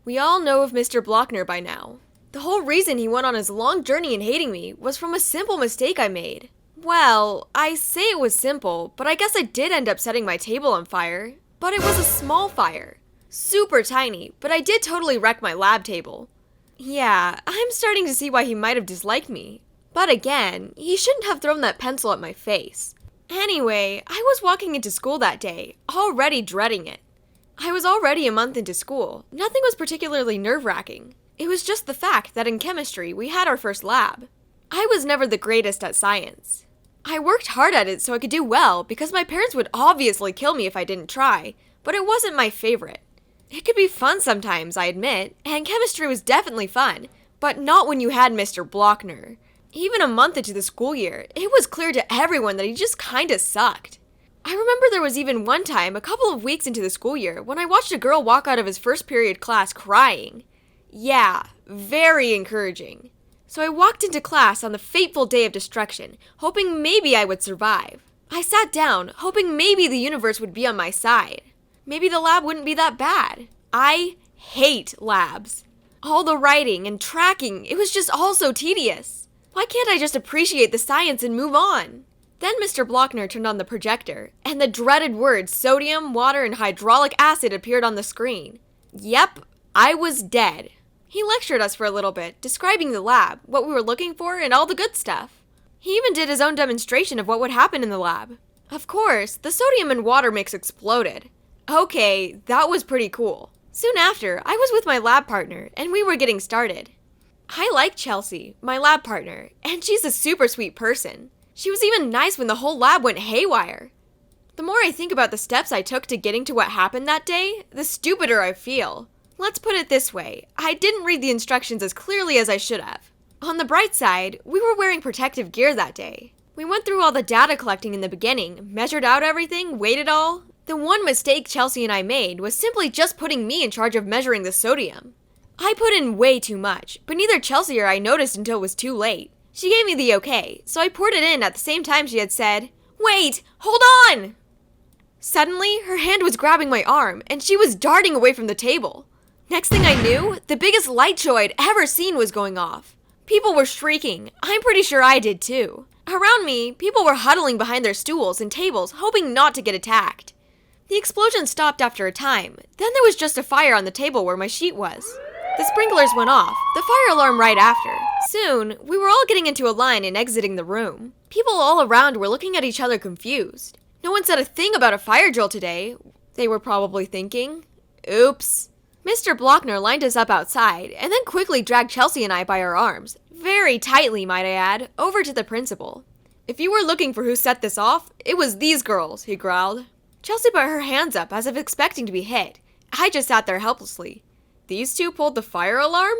We all know of Mr. Blockner by now. The whole reason he went on his long journey in hating me was from a simple mistake I made. Well, I say it was simple, but I guess I did end up setting my table on fire. But it was a small fire. Super tiny, but I did totally wreck my lab table. Yeah, I'm starting to see why he might have disliked me. But again, he shouldn't have thrown that pencil at my face. Anyway, I was walking into school that day, already dreading it. I was already a month into school. Nothing was particularly nerve-wracking. It was just the fact that in chemistry, we had our first lab. I was never the greatest at science. I worked hard at it so I could do well because my parents would obviously kill me if I didn't try, but it wasn't my favorite. It could be fun sometimes, I admit, and chemistry was definitely fun, but not when you had Mr. Blockner. Even a month into the school year, it was clear to everyone that he just kinda sucked. I remember there was even one time, a couple of weeks into the school year, when I watched a girl walk out of his first period class crying. Yeah, very encouraging. So I walked into class on the fateful day of destruction, hoping maybe I would survive. I sat down, hoping maybe the universe would be on my side. Maybe the lab wouldn't be that bad. I hate labs. All the writing and tracking, it was just all so tedious. Why can't I just appreciate the science and move on? Then Mr. Blockner turned on the projector, and the dreaded words sodium, water, and hydraulic acid appeared on the screen. Yep, I was dead. He lectured us for a little bit, describing the lab, what we were looking for, and all the good stuff. He even did his own demonstration of what would happen in the lab. Of course, the sodium and water mix exploded. Okay, that was pretty cool. Soon after, I was with my lab partner, and we were getting started. I like Chelsea, my lab partner, and she's a super sweet person. She was even nice when the whole lab went haywire. The more I think about the steps I took to getting to what happened that day, the stupider I feel. Let's put it this way, I didn't read the instructions as clearly as I should have. On the bright side, we were wearing protective gear that day. We went through all the data collecting in the beginning, measured out everything, weighed it all. The one mistake Chelsea and I made was simply just putting me in charge of measuring the sodium. I put in way too much, but neither Chelsea or I noticed until it was too late. She gave me the okay, so I poured it in at the same time she had said, "Wait, hold on!" Suddenly, her hand was grabbing my arm, and she was darting away from the table. Next thing I knew, the biggest light show I'd ever seen was going off. People were shrieking. I'm pretty sure I did too. Around me, people were huddling behind their stools and tables, hoping not to get attacked. The explosion stopped after a time. Then there was just a fire on the table where my sheet was. The sprinklers went off, the fire alarm right after. Soon, we were all getting into a line and exiting the room. People all around were looking at each other confused. No one said a thing about a fire drill today, they were probably thinking. Oops. Mr. Blockner lined us up outside, and then quickly dragged Chelsea and I by our arms, very tightly might I add, over to the principal. "If you were looking for who set this off, it was these girls," he growled. Chelsea put her hands up as if expecting to be hit. I just sat there helplessly. "These two pulled the fire alarm?"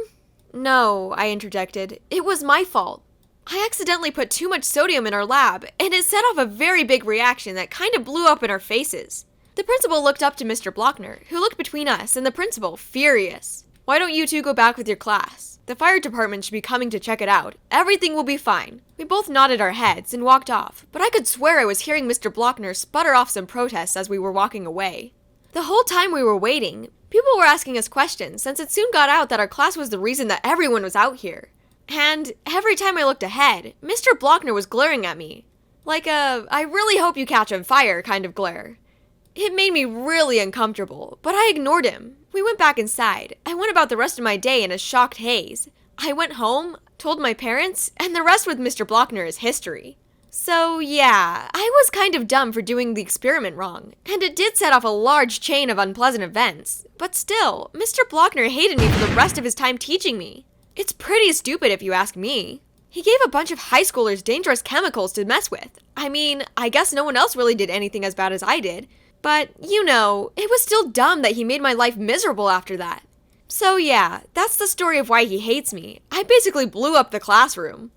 "No," I interjected. "It was my fault. I accidentally put too much sodium in our lab, and it set off a very big reaction that kind of blew up in our faces." The principal looked up to Mr. Blockner, who looked between us and the principal, furious. "Why don't you two go back with your class? The fire department should be coming to check it out. Everything will be fine." We both nodded our heads and walked off, but I could swear I was hearing Mr. Blockner sputter off some protests as we were walking away. The whole time we were waiting, people were asking us questions since it soon got out that our class was the reason that everyone was out here. And every time I looked ahead, Mr. Blockner was glaring at me. Like a, "I really hope you catch on fire" kind of glare. It made me really uncomfortable, but I ignored him. We went back inside. I went about the rest of my day in a shocked haze. I went home, told my parents, and the rest with Mr. Blockner is history. So yeah, I was kind of dumb for doing the experiment wrong, and it did set off a large chain of unpleasant events. But still, Mr. Blockner hated me for the rest of his time teaching me. It's pretty stupid if you ask me. He gave a bunch of high schoolers dangerous chemicals to mess with. I mean, I guess no one else really did anything as bad as I did. But, you know, it was still dumb that he made my life miserable after that. So yeah, that's the story of why he hates me. I basically blew up the classroom.